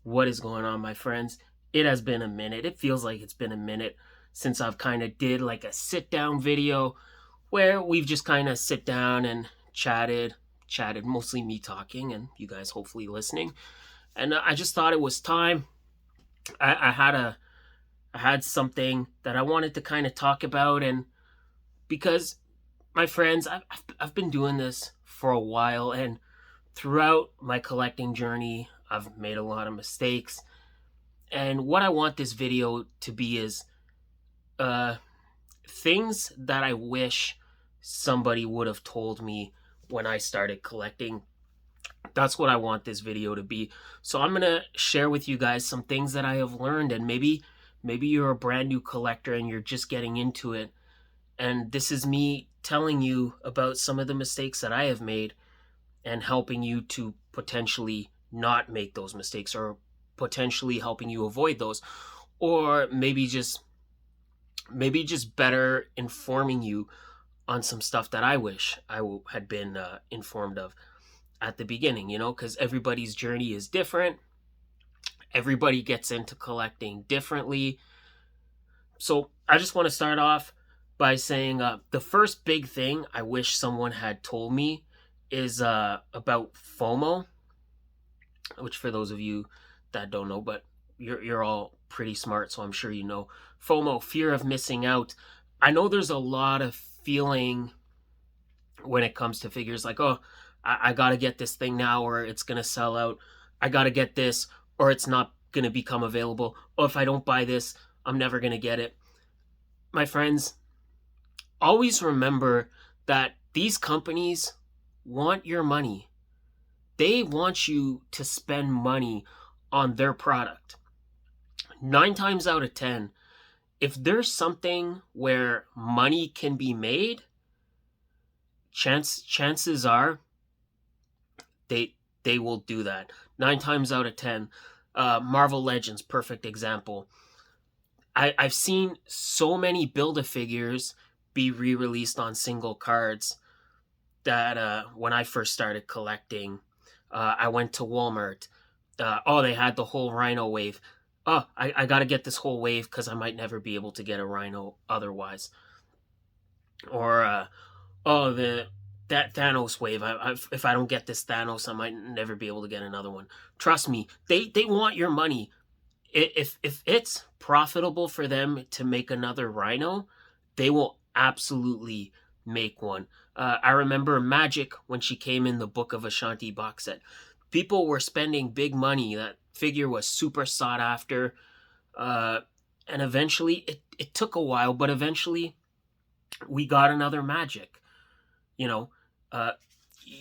What is going on, my friends? It has been a minute. It feels like it's been a minute since I've kind of did like a sit down video where we've just kind of sit down and chatted, mostly me talking and you guys hopefully listening. And I just thought it was time. I had something that I wanted to kind of talk about, and because my friends, I've been doing this for a while, and throughout my collecting journey, I've made a lot of mistakes. And what I want this video to be is uh, things that I wish somebody would have told me when I started collecting. That's what I want this video to be. So I'm going to share with you guys some things that I have learned, and maybe you're a brand new collector and you're just getting into it, and this is me telling you about some of the mistakes that I have made and helping you to potentially not make those mistakes, or potentially helping you avoid those, or maybe just better informing you on some stuff that I wish had been informed of at the beginning, because everybody's journey is different. Everybody gets into collecting differently. So I just want to start off by saying the first big thing I wish someone had told me is about FOMO, which for those of you that don't know, but you're all pretty smart, so I'm sure you know. FOMO, fear of missing out. I know there's a lot of feeling when it comes to figures, like, oh, I got to get this thing now or it's going to sell out. I got to get this or it's not going to become available. Oh, if I don't buy this, I'm never going to get it. My friends, always remember that these companies want your money. They want you to spend money on their product. 9 times out of 10, if there's something where money can be made, chances are they will do that. 9 times out of 10. Marvel Legends, perfect example. I've seen so many Build-A-Figures be re-released on single cards that when I first started collecting, I went to Walmart. They had the whole Rhino wave. Oh, I got to get this whole wave because I might never be able to get a Rhino otherwise. Or, that Thanos wave. If I don't get this Thanos, I might never be able to get another one. Trust me, they want your money. If it's profitable for them to make another Rhino, they will absolutely make one. I remember Magic when she came in the Book of Ashanti box set. People were spending big money. That figure was super sought after. And eventually, it took a while, but eventually we got another Magic. You know,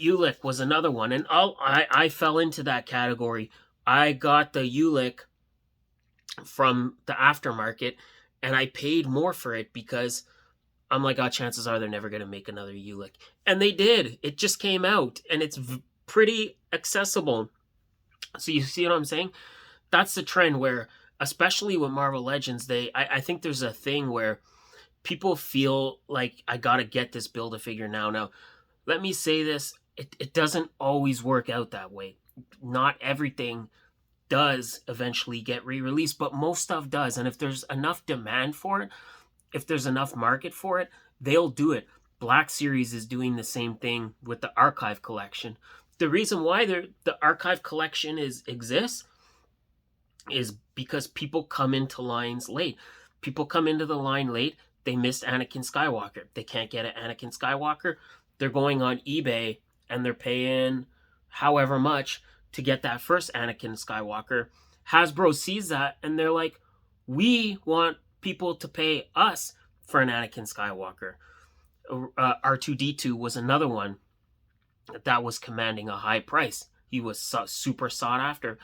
Ulick was another one. And I fell into that category. I got the Ulick from the aftermarket and I paid more for it because I'm like, oh, chances are they're never going to make another Ulick. And they did. It just came out and it's pretty accessible. So you see what I'm saying? That's the trend where, especially with Marvel Legends, I think there's a thing where people feel like I got to get this Build-A-Figure now. Now, let me say this. It doesn't always work out that way. Not everything does eventually get re-released, but most stuff does. And if there's enough demand for it, if there's enough market for it, they'll do it. Black Series is doing the same thing with the archive collection. The reason why the archive collection exists is because people come into lines late. People come into the line late. They missed Anakin Skywalker. They can't get an Anakin Skywalker. They're going on eBay and they're paying however much to get that first Anakin Skywalker. Hasbro sees that and they're like, we want people to pay us for an Anakin Skywalker. R2-D2 was another one that was commanding a high price. He was super sought after.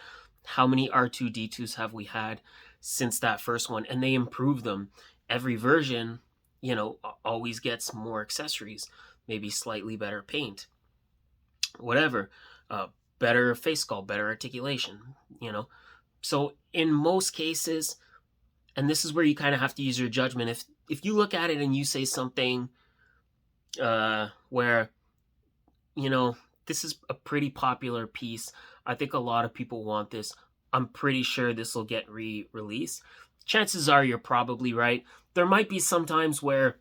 How many R2-D2s have we had since that first one? And they improved them. Every version, always gets more accessories, maybe slightly better paint, whatever, better face sculpt, better articulation, So in most cases, and this is where you kind of have to use your judgment. If you look at it and you say something where, this is a pretty popular piece, I think a lot of people want this, I'm pretty sure this will get re-released. Chances are you're probably right. There might be some times where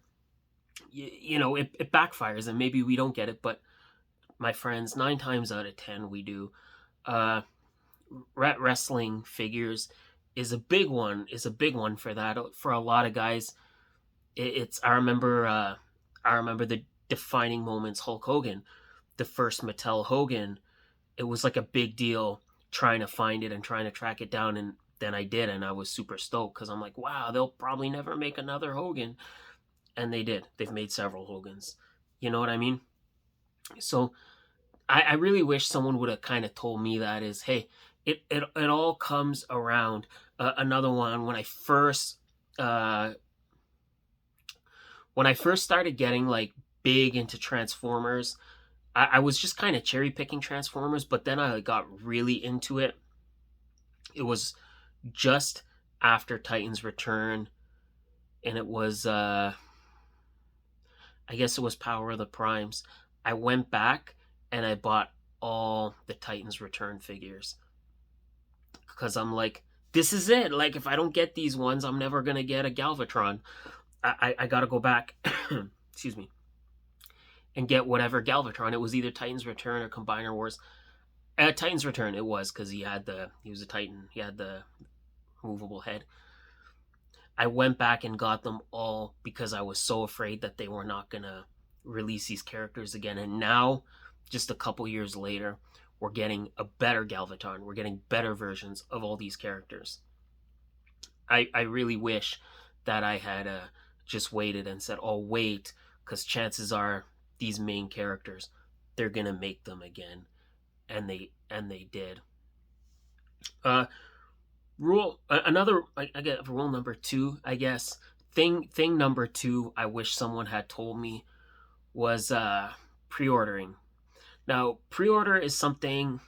it backfires and maybe we don't get it, but my friends, 9 times out of 10 we do. uh Wrestling figures is a big one for that, for a lot of guys. It's I remember the defining moments. Hulk Hogan, the first Mattel Hogan, it was like a big deal trying to find it and trying to track it down, and then I did, and I was super stoked because I'm like, wow, they'll probably never make another Hogan. And they did. They've made several Hogans. You know what I mean? So I really wish someone would have kind of told me that is, hey, it all comes around. Another one, uh, when I first started getting like big into Transformers, I was just kind of cherry picking Transformers, but then I got really into it. It was just after Titan's Return, and it was I guess it was Power of the Primes. I went back and I bought all the Titans Return figures because I'm like, this is it. Like, if I don't get these ones, I'm never gonna get a Galvatron. I gotta go back, excuse me, and get whatever Galvatron. It was either Titans Return or Combiner Wars. Titans Return, it was because he was a Titan. He had the movable head. I went back and got them all because I was so afraid that they were not gonna release these characters again. And now, just a couple years later, we're getting a better Galvatron. We're getting better versions of all these characters. I really wish that I had just waited and said, "Oh, wait," because chances are these main characters, they're gonna make them again, and they did. Uh, rule another I get rule number two, I guess. Thing number two, I wish someone had told me was pre-ordering. Now, pre-order is something.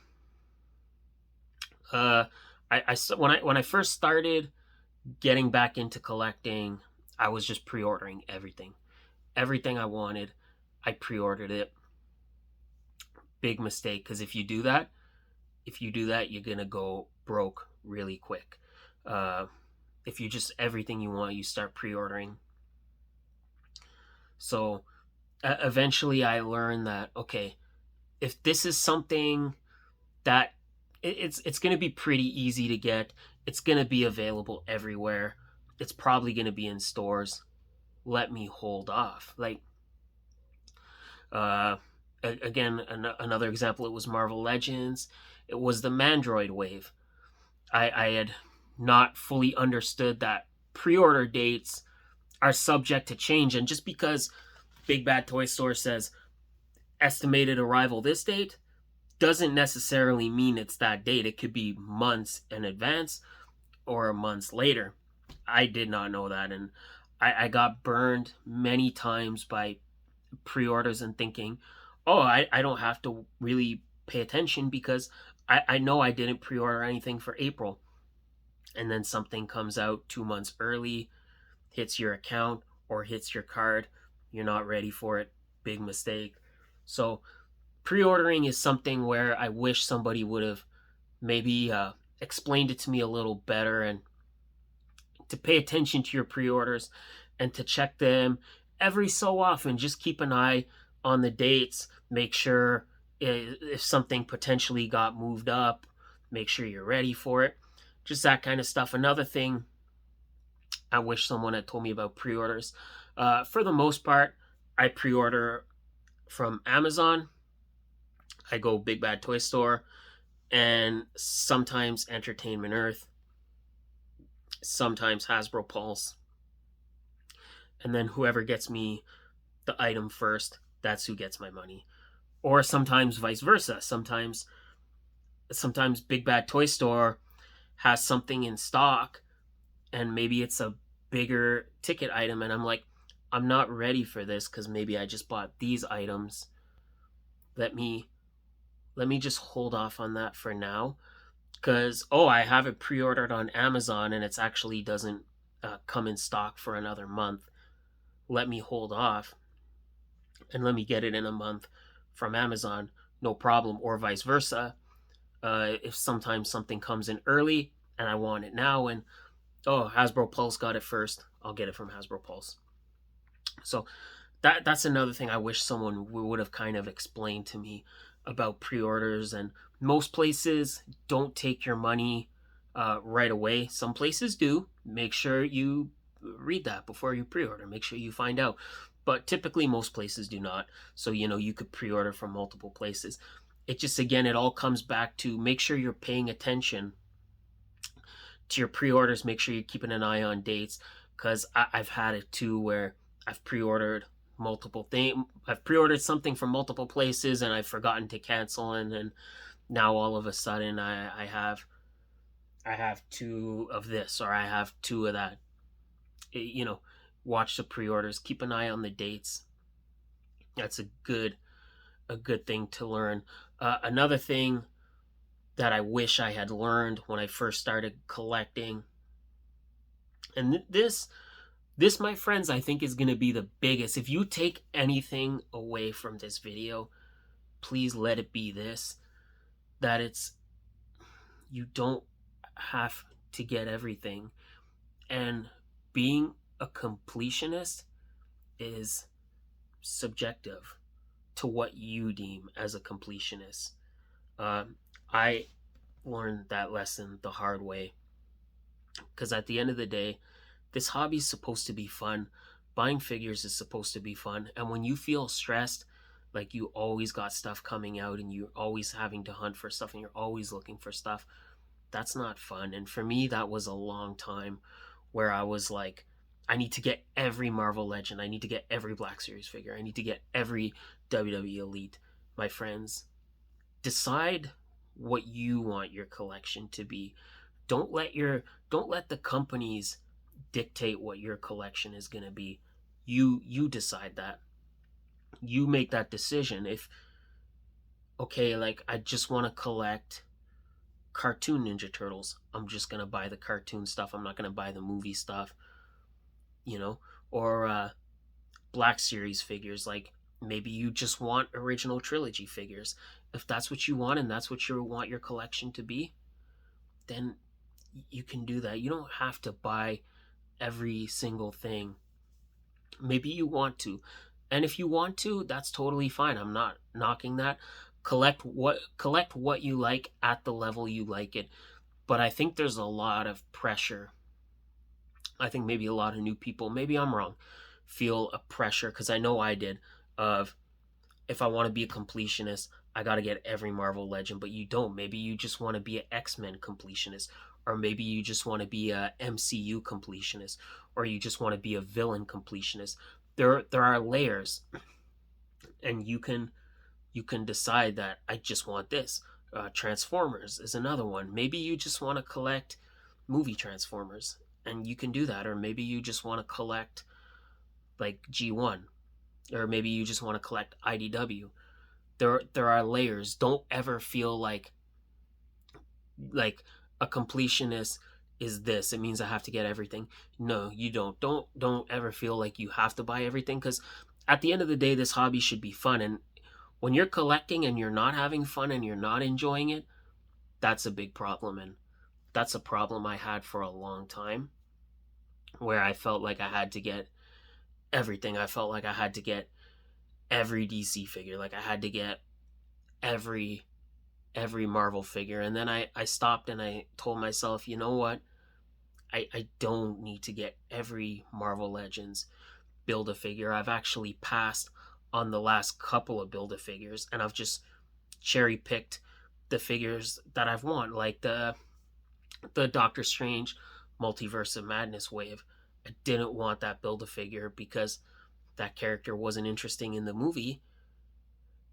Uh, when I first started getting back into collecting, I was just pre-ordering everything I wanted. I pre-ordered it. Big mistake, because if you do that, you're gonna go broke really quick. Uh, if you just everything you want, you start pre-ordering. So eventually, I learned that, okay, if this is something that it's going to be pretty easy to get, it's going to be available everywhere. It's probably going to be in stores. Let me hold off. Like, uh, again, another example. It was Marvel Legends. It was the Mandroid wave. I had not fully understood that pre-order dates are subject to change, and just because Big Bad Toy Store says estimated arrival this date doesn't necessarily mean it's that date. It could be months in advance or months later. I did not know that, and I got burned many times by pre-orders and thinking, oh, I don't have to really pay attention because I know I didn't pre-order anything for April. And then something comes out 2 months early, hits your account or hits your card. You're not ready for it. Big mistake. So pre-ordering is something where I wish somebody would have maybe explained it to me a little better, and to pay attention to your pre-orders and to check them every so often. Just keep an eye on the dates. Make sure if something potentially got moved up, make sure you're ready for it. Just that kind of stuff. Another thing I wish someone had told me about pre-orders. For the most part, I pre-order from Amazon. I go Big Bad Toy Store, and sometimes Entertainment Earth, sometimes Hasbro Pulse. And then whoever gets me the item first, that's who gets my money. Or sometimes vice versa. Sometimes Big Bad Toy Store has something in stock, and maybe it's a bigger ticket item, and I'm like, I'm not ready for this because maybe I just bought these items. Let me just hold off on that for now, because I have it pre-ordered on Amazon and it's actually doesn't come in stock for another month. Let me hold off and let me get it in a month from Amazon, no problem, or vice versa. If sometimes something comes in early and I want it now, and oh, Hasbro Pulse got it first, I'll get it from Hasbro Pulse. So that's another thing I wish someone would have kind of explained to me about pre-orders. And most places don't take your money right away. Some places do. Make sure you read that before you pre-order. Make sure you find out. But typically, most places do not. So you could pre-order from multiple places. It just, again, it all comes back to make sure you're paying attention to your pre-orders. Make sure you're keeping an eye on dates, because I've had it too where I've pre-ordered multiple things. I've pre-ordered something from multiple places and I've forgotten to cancel, and then now all of a sudden I have two of this, or I have two of that. Watch the pre-orders, keep an eye on the dates. That's a good thing to learn. Another thing that I wish I had learned when I first started collecting, and this, my friends, I think is going to be the biggest. If you take anything away from this video, please let it be this: that you don't have to get everything. And being a completionist is subjective to what you deem as a completionist. I learned that lesson the hard way, because at the end of the day, this hobby is supposed to be fun. Buying figures is supposed to be fun. And when you feel stressed, like you always got stuff coming out and you're always having to hunt for stuff and you're always looking for stuff, that's not fun. And for me, that was a long time where I was like, I need to get every Marvel Legend. I need to get every Black Series figure. I need to get every WWE Elite. My friends, decide what you want your collection to be. Don't let the companies dictate what your collection is going to be. You decide that. You make that decision. If, okay, like I just want to collect cartoon Ninja Turtles, I'm just going to buy the cartoon stuff. I'm not going to buy the movie stuff, you know? Or Black Series figures, like maybe you just want original trilogy figures. If that's what you want and that's what you want your collection to be, then you can do that. You don't have to buy every single thing. Maybe you want to. And if you want to, that's totally fine. I'm not knocking that. Collect what you like at the level you like it. But I think there's a lot of pressure. I think maybe a lot of new people, maybe I'm wrong, feel a pressure, because I know I did, of if I want to be a completionist, I got to get every Marvel Legend. But you don't. Maybe you just want to be an X-Men completionist, or maybe you just want to be a MCU completionist, or you just want to be a villain completionist. There are layers, and you can decide that I just want this. Transformers is another one. Maybe you just want to collect movie Transformers, and you can do that. Or maybe you just want to collect like G1, or maybe you just want to collect IDW. There are layers. Don't ever feel like a completionist is this. It means I have to get everything. No, you don't. Don't ever feel like you have to buy everything, because at the end of the day, this hobby should be fun. And when you're collecting and you're not having fun and you're not enjoying it, that's a big problem. And that's a problem I had for a long time, where I felt like I had to get everything. I felt like I had to get every DC figure, like I had to get every Marvel figure. And then I stopped and I told myself, you know what? I don't need to get every Marvel Legends build a figure. I've actually passed on the last couple of build a figures, and I've just cherry picked the figures that I've want, like the Doctor Strange Multiverse of Madness wave. I didn't want that build a figure because that character wasn't interesting in the movie.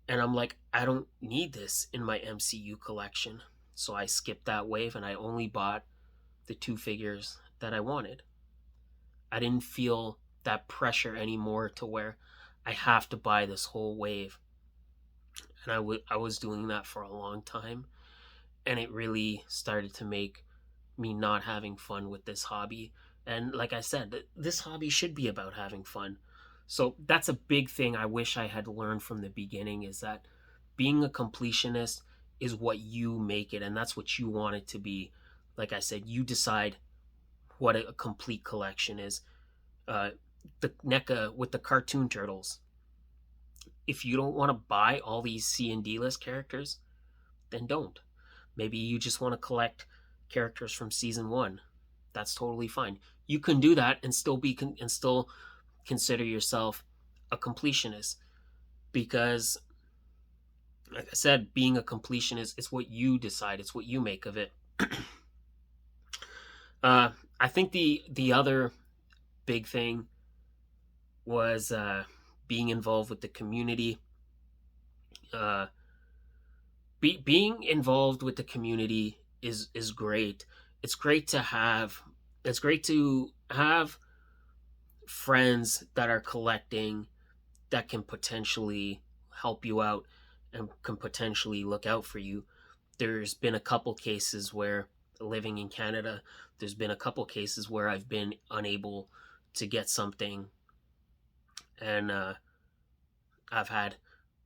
And I'm like, I don't need this in my MCU collection. So I skipped that wave and I only bought the two figures that I wanted. I didn't feel that pressure anymore to where I have to buy this whole wave. And I was doing that for a long time. And it really started to make me not having fun with this hobby. And like I said, this hobby should be about having fun. So that's a big thing I wish I had learned from the beginning, is that being a completionist is what you make it, and that's what you want it to be. Like I said, you decide what a complete collection is. uh, the NECA with the cartoon turtles, if you don't want to buy all these C and D list characters, then don't. Maybe you just want to collect characters from season one. That's totally fine. You can do that and still consider yourself a completionist, because, like I said, being a completionist is what you decide. It's what you make of it. I think the other big thing was being involved with the community. Uh, being involved with the community is great. It's great to have. It's great to have friends that are collecting, that can potentially help you out and can potentially look out for you. There's been a couple cases where, living in Canada, there's been a couple cases where I've been unable to get something, and I've had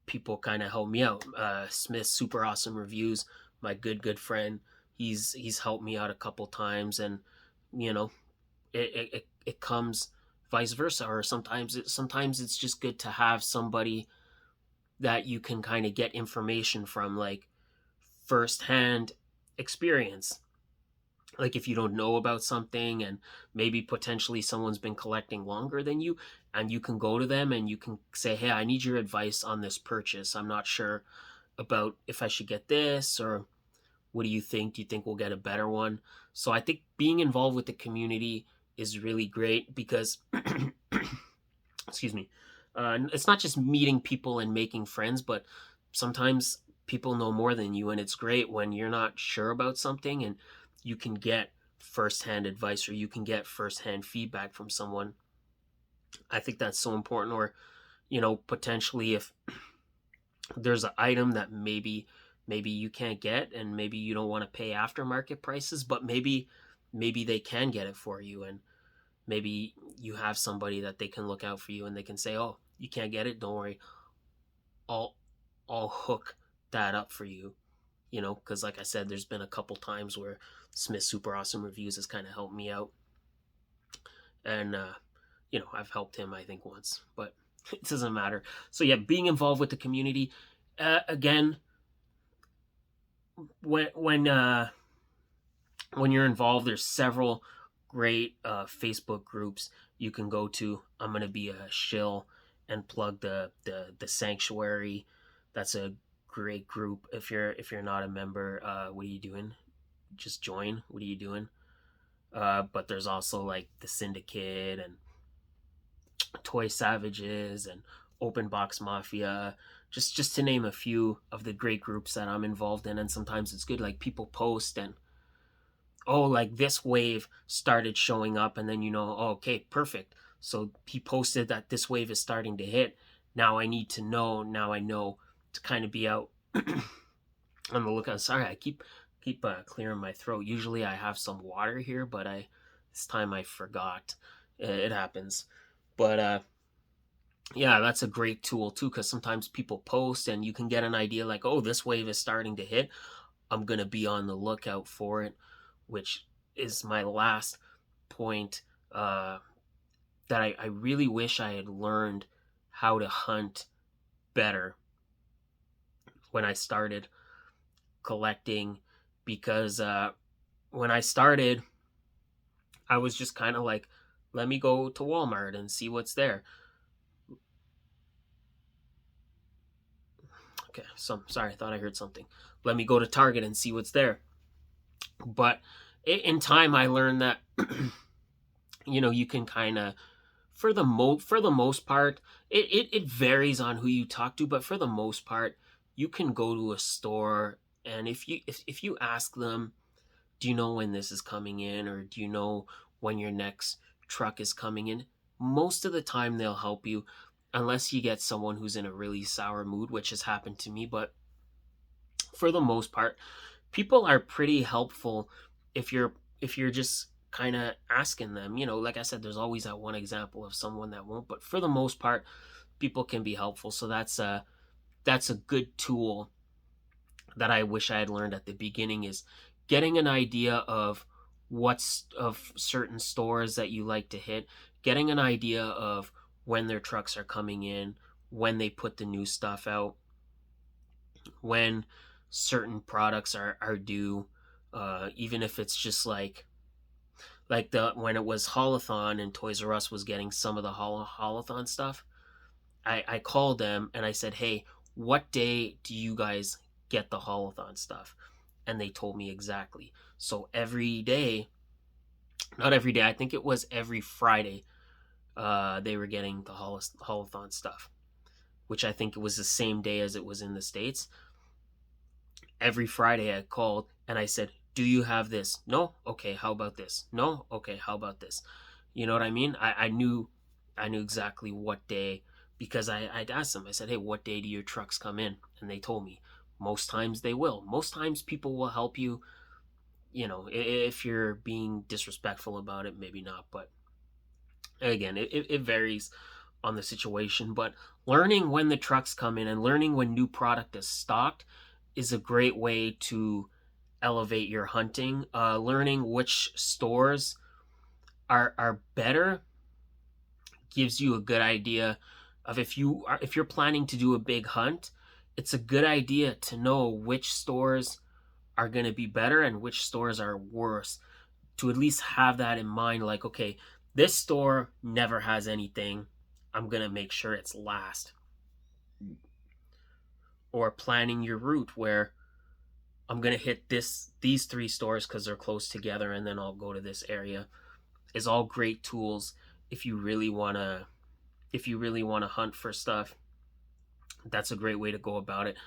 people kind of help me out. Smith, super awesome reviews, my good friend. He's helped me out a couple times, and you know, it comes vice versa. Or sometimes it's just good to have somebody that you can kind of get information from, like firsthand experience. Like if you don't know about something, and maybe potentially someone's been collecting longer than you, and you can go to them and you can say, hey, I need your advice on this purchase. I'm not sure about if I should get this, or what do you think? Do you think we'll get a better one? So I think being involved with the community is really great, because excuse me, it's not just meeting people and making friends, but sometimes people know more than you, and it's great when you're not sure about something and you can get firsthand advice, or you can get firsthand feedback from someone. I think that's so important. Or potentially, if there's an item that maybe you can't get, and maybe you don't want to pay aftermarket prices, but maybe they can get it for you, and maybe you have somebody that they can look out for you, and they can say, oh, you can't get it, don't worry, i'll I'll hook that up for you. Because like I said, there's been a couple times where Smith super awesome reviews has kind of helped me out, and I've helped him I think once, but it doesn't matter. So yeah, being involved with the community, again, when you're involved, there's several great Facebook groups you can go to. I'm gonna be a shill and plug the sanctuary. That's a great group. If you're not a member, what are you doing? Just join. What are you doing? But there's also like the Syndicate and Toy Savages and Open Box Mafia, just to name a few of the great groups that I'm involved in. And sometimes it's good, like people post and, oh, like this wave started showing up, and then oh, okay, perfect. So he posted that this wave is starting to hit. Now I need to know. Now I know to kind of be out on the lookout. Sorry, I keep clearing my throat. Usually I have some water here, but this time I forgot. It happens. But yeah, that's a great tool too, because sometimes people post and you can get an idea like, oh, this wave is starting to hit. I'm gonna be on the lookout for it, which is my last point. That I really wish I had learned how to hunt better when I started collecting, because when I started, I was just kind of like, let me go to Walmart and see what's there. Okay, so sorry, I thought I heard something. Let me go to Target and see what's there. But in time, I learned that you can kind of, for the most part, it varies on who you talk to, but for the most part, you can go to a store, and if you ask them, do you know when this is coming in, or do you know when your next truck is coming in? Most of the time they'll help you, unless you get someone who's in a really sour mood, which has happened to me. But for the most part, people are pretty helpful if you're just kind of asking them. Like I said, there's always that one example of someone that won't, but for the most part, people can be helpful. So that's a good tool that I wish I had learned at the beginning is getting an idea of what's of certain stores that you like to hit, getting an idea of when their trucks are coming in, when they put the new stuff out, when certain products are due, even if it's just like the when it was Holothon and Toys R Us was getting some of the Holothon stuff. I called them and I said, hey, what day do you guys get the Holothon stuff? And they told me exactly. So every day, not every day, I think it was every Friday, they were getting the Holothon stuff, which I think it was the same day as it was in the States. Every Friday I called and I said, do you have this? No? Okay, how about this? No? Okay, how about this? You know what I mean? I knew exactly what day because I'd asked them. I said, hey, what day do your trucks come in? And they told me. Most times they will. Most times people will help you. You know, if you're being disrespectful about it, maybe not. But again, it varies on the situation. But learning when the trucks come in and learning when new product is stocked is a great way to elevate your hunting. Learning which stores are better gives you a good idea of if you're planning to do a big hunt, it's a good idea to know which stores are going to be better and which stores are worse, to at least have that in mind, like, okay, this store never has anything, I'm going to make sure it's last. Or planning your route where I'm going to hit these three stores because they're close together and then I'll go to this area is all great tools if you really want to hunt for stuff. That's a great way to go about it.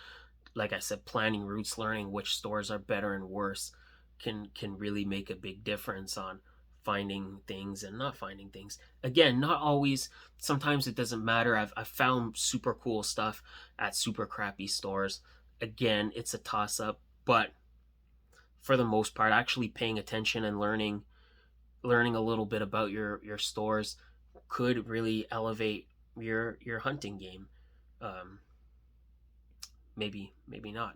Like I said, planning routes, learning which stores are better and worse can really make a big difference on finding things and not finding things. Again, not always. Sometimes it doesn't matter. I've found super cool stuff at super crappy stores. Again, it's a toss up, but for the most part, actually paying attention and learning a little bit about your stores could really elevate your hunting game. Um, maybe not,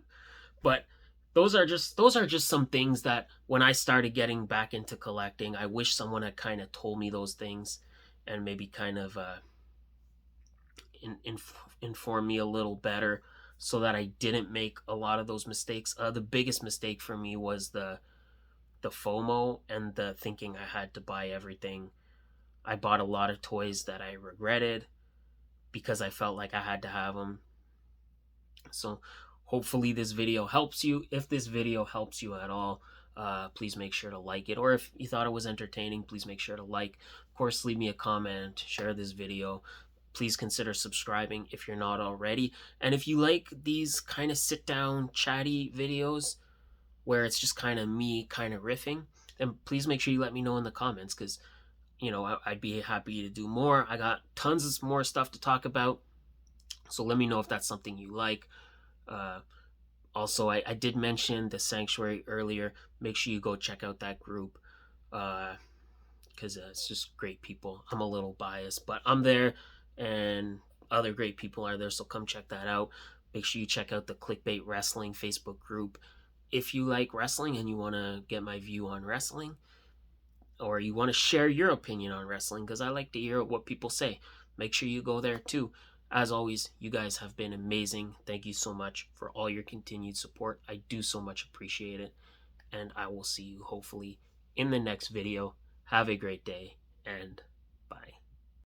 but those are just some things that when I started getting back into collecting, I wish someone had kind of told me those things and maybe kind of inform me a little better so that I didn't make a lot of those mistakes. The biggest mistake for me was the FOMO and the thinking I had to buy everything. I bought a lot of toys that I regretted because I felt like I had to have them. So hopefully this video helps you. If this video helps you at all, please make sure to like it. Or if you thought it was entertaining, please make sure to like. Of course, leave me a comment, share this video. Please consider subscribing if you're not already. And if you like these kind of sit down chatty videos where it's just kind of me kind of riffing, then please make sure you let me know in the comments, because I'd be happy to do more. I got tons of more stuff to talk about, so let me know if that's something you like. uh, Also, I did mention the Sanctuary earlier. Make sure you go check out that group, because it's just great people. I'm a little biased, but I'm there, and other great people are there, so come check that out. Make sure you check out the Clickbait Wrestling Facebook group if you like wrestling and you want to get my view on wrestling, or you want to share your opinion on wrestling, because I like to hear what people say. Make sure you go there too. As always, you guys have been amazing. Thank you so much for all your continued support. I do so much appreciate it. And I will see you hopefully in the next video. Have a great day, and